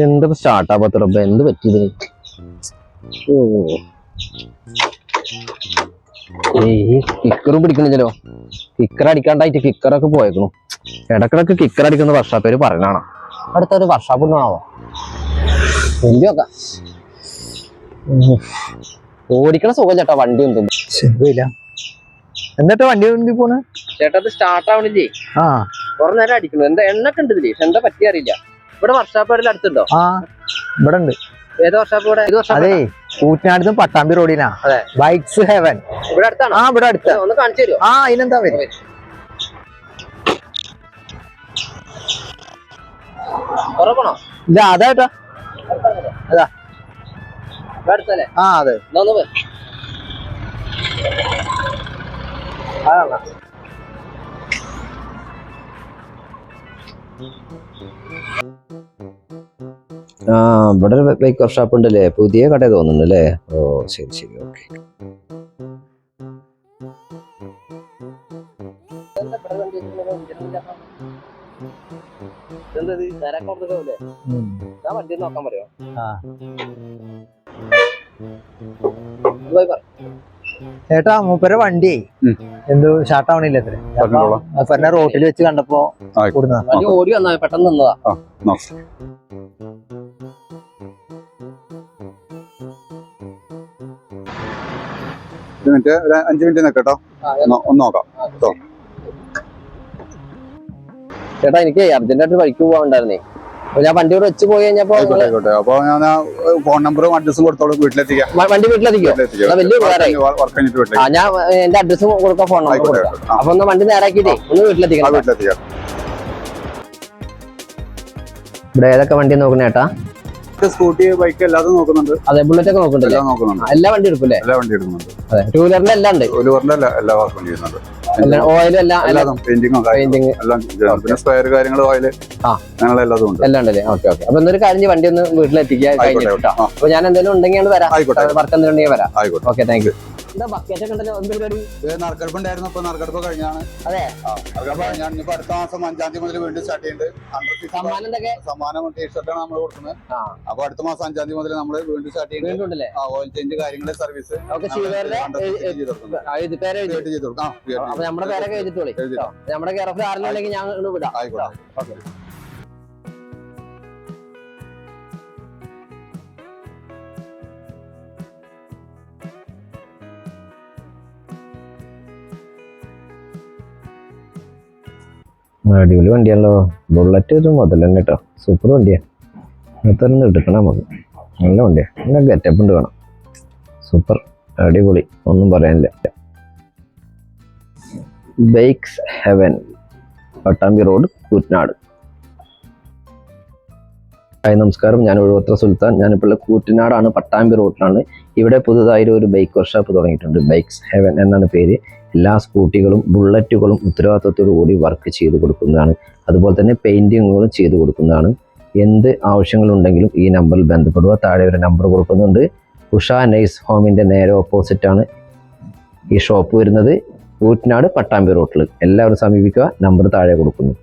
എന്ത് സ്റ്റാർട്ടാവാത്ത റബ്ബ, എന്ത് പറ്റിയത്? കിക്കറും പിടിക്കണില്ലല്ലോ. കിക്കർ അടിക്കാണ്ടായിട്ട് കിക്കറൊക്കെ പോയേക്കണു. ഇടക്കിടക്ക് കിക്കർ അടിക്കുന്ന വർഷാപ്പേര് പറയണാണോ? അടുത്തൊരു വർഷാപ്പ് ഉണ്ടാവോ? എന്തിയൊക്കെ ഓടിക്കണ സുഖം ചേട്ടാ. വണ്ടി ഒന്നും ശരിയില്ല. എന്നിട്ട് വണ്ടി പോണ് ചേട്ടാ, അത് സ്റ്റാർട്ട് ആവണില്ലേ? കുറെ നേരം അടിക്കുന്നു. എന്താ എണ്ണൊക്കെ ഉണ്ട് ഇതില്, എന്താ പറ്റി അറിയില്ല. ഇവിടെ വർഷാപ്പ് എവിടെ അടുത്തുണ്ടോ? ഇവിടെ ഉണ്ട്. ഏത് വർഷാപ്പ്? ഇവിടെ അതെ, കൂറ്റനാടുന്ന് പട്ടാമ്പി റോഡിനാ. അതെ, ബൈക്സ് ഹെവൻ. ഇവിടെ അടുത്താണ്. ഇവിടെ അടുത്ത്. ഒന്ന് കാണിച്ചു തരുമോ? അതിനെന്താ വരും. ഉറപ്പണോ? ഇല്ല, അതാ അതാ അടുത്തല്ലേ? അതെ. ഇവിടെ ഒരു ബൈക്ക് വർക്ക്ഷോപ്പ് ഉണ്ടല്ലേ, പുതിയ കട തോന്നുന്നുണ്ടല്ലേ? ഓ ശരി ശരി, ഓക്കെ. വണ്ടി നോക്കാൻ പറയോ? ചേട്ടാ, മൂപ്പര വണ്ടി എന്തോ ഷാർട്ടാവണില്ല. അത്ര റോട്ടിൽ വെച്ച് കണ്ടപ്പോ ഓടി വന്നാ പെട്ടെന്ന് നിന്നതാ. 5 മിനിറ്റ് നിൽക്കട്ടോ, ഒന്ന് നോക്കാം. ചേട്ടാ, എനിക്ക് അർജന്റായിട്ട് ബൈക്ക് പോവാണ്ടായിരുന്നേ. ഞാൻ വണ്ടി ഇവിടെ വെച്ച് പോയി കഴിഞ്ഞപ്പോ അപ്പൊ ഞാൻ ഫോൺ നമ്പറും അഡ്രസ്സും കൊടുത്തോളൂ. വീട്ടിലെത്തിക്കാം. വണ്ടി വീട്ടിലെത്തിക്കോ? വലിയ ഉപകാരമായി. ഞാൻ എന്റെ അഡ്രസ്സും കൊടുക്കാം, ഫോൺ നമ്പർ കൊടുക്കാം. അപ്പൊ ഒന്ന് വണ്ടി നേരാക്കിട്ടേ ഒന്ന് വീട്ടിലെത്തിക്കാം. ഇവിടെ ഏതൊക്കെ വണ്ടി നോക്കണേ ചേട്ടാ? സ്കൂട്ടി, ബൈക്ക് എല്ലാതും നോക്കുന്നുണ്ട്. അതെ, ബുള്ളറ്റ് ഒക്കെ നോക്കുന്നുണ്ട്. എല്ലാ വണ്ടി എടുക്കൂല്ലേ? എല്ലാ വണ്ടി എടുക്കുന്നുണ്ട്. അതെ, ടൂ വീലറിന്റെ എല്ലാം ഉണ്ട്. എല്ലാ വർക്കും ചെയ്യുന്നുണ്ട്. ഓയിലും എല്ലാം, പെയിന്റിംഗ് എല്ലാം, പിന്നെ സ്പെയർ കാര്യങ്ങൾ, ഓയില്, ഞങ്ങൾ എല്ലാതും ഉണ്ട്. എല്ലാം ഉണ്ടല്ലേ? Okay okay. അപ്പൊ എന്നൊരു കാര്യം, വണ്ടി ഒന്ന് വീട്ടിലെത്തിക്കുക കഴിഞ്ഞിട്ടോ. അപ്പൊ ഞാൻ എന്തെങ്കിലും ഉണ്ടെങ്കിൽ വരാം. വർക്ക് എന്തെങ്കിലും വരാം. Okay, thank you. എന്താ ബക്കറ്റ് ഒക്കെ ഉണ്ടല്ലോ, എന്ത് പരിപാടി? നറുക്കെടുപ്പുണ്ടായിരുന്നു. ഇപ്പൊ നറുക്കെടുപ്പ് കഴിഞ്ഞാണ്. അതെ, ഞാൻ ഇപ്പൊ അടുത്ത മാസം 5-ാം തീയതി മുതൽ വീണ്ടും സ്റ്റാർട്ട് ചെയ്യുന്നുണ്ട്. സമ്മാനം ടീഷർട്ടാണ് നമ്മൾ കൊടുക്കുന്നത്. അപ്പൊ അടുത്ത മാസം 5-ാം തീയതി മുതൽ നമ്മൾ വീണ്ടും സ്റ്റാർട്ട് ചെയ്യുന്നുണ്ട്. ഓയിൽ ചേഞ്ച് കാര്യങ്ങള്, സർവീസ് ചെയ്ത് കൊടുക്കാം. അപ്പൊ നമ്മുടെ പേരൊക്കെ എഴുതിട്ടോളി. നമ്മുടെ കെയർ ഓഫ് ആരെങ്കിലും ഞാൻ വിടാം. ഓക്കെ. അടിപൊളി വണ്ടിയാണല്ലോ. ബുള്ളറ്റ് ഒരു മുതൽ തന്നെ കേട്ടോ. സൂപ്പർ വണ്ടിയാ. അങ്ങനത്തെ ഒന്ന് എടുക്കണം നമുക്ക്. നല്ല വണ്ടിയാ. നല്ല ഗെറ്റപ്പ് ഉണ്ട് വേണം. സൂപ്പർ, അടിപൊളി, ഒന്നും പറയാനില്ല. Bikes heaven, Pattambi road, Koottanad. Hi, നമസ്കാരം. ഞാൻ ഒഴുവത്ര സുൽത്താൻ. ഞാനിപ്പോൾ കൂറ്റനാടാണ്, പട്ടാമ്പി റോഡിലാണ്. ഇവിടെ പുതുതായി ഒരു ബൈക്ക് വർക്ക്ഷോപ്പ് തുടങ്ങിയിട്ടുണ്ട്. ബൈക്സ് ഹെവൻ എന്നാണ് പേര്. എല്ലാ സ്കൂട്ടികളും ബുള്ളറ്റുകളും ഉത്തരവാദിത്തത്തോടു കൂടി വർക്ക് ചെയ്ത് കൊടുക്കുന്നതാണ്. അതുപോലെ തന്നെ പെയിന്റിങ്ങുകളും ചെയ്തു കൊടുക്കുന്നതാണ്. എന്ത് ആവശ്യങ്ങളുണ്ടെങ്കിലും ഈ നമ്പറിൽ ബന്ധപ്പെടുക. താഴെ ഒരു നമ്പർ കൊടുക്കുന്നുണ്ട്. ഉഷ നൈസ് ഹോമിൻ്റെ നേരെ ഓപ്പോസിറ്റാണ് ഈ ഷോപ്പ് വരുന്നത്. കൂറ്റനാട്, പട്ടാമ്പി റോട്ടിൽ. എല്ലാവരും സമീപിക്കുക. നമ്പർ താഴെ കൊടുക്കുന്നു.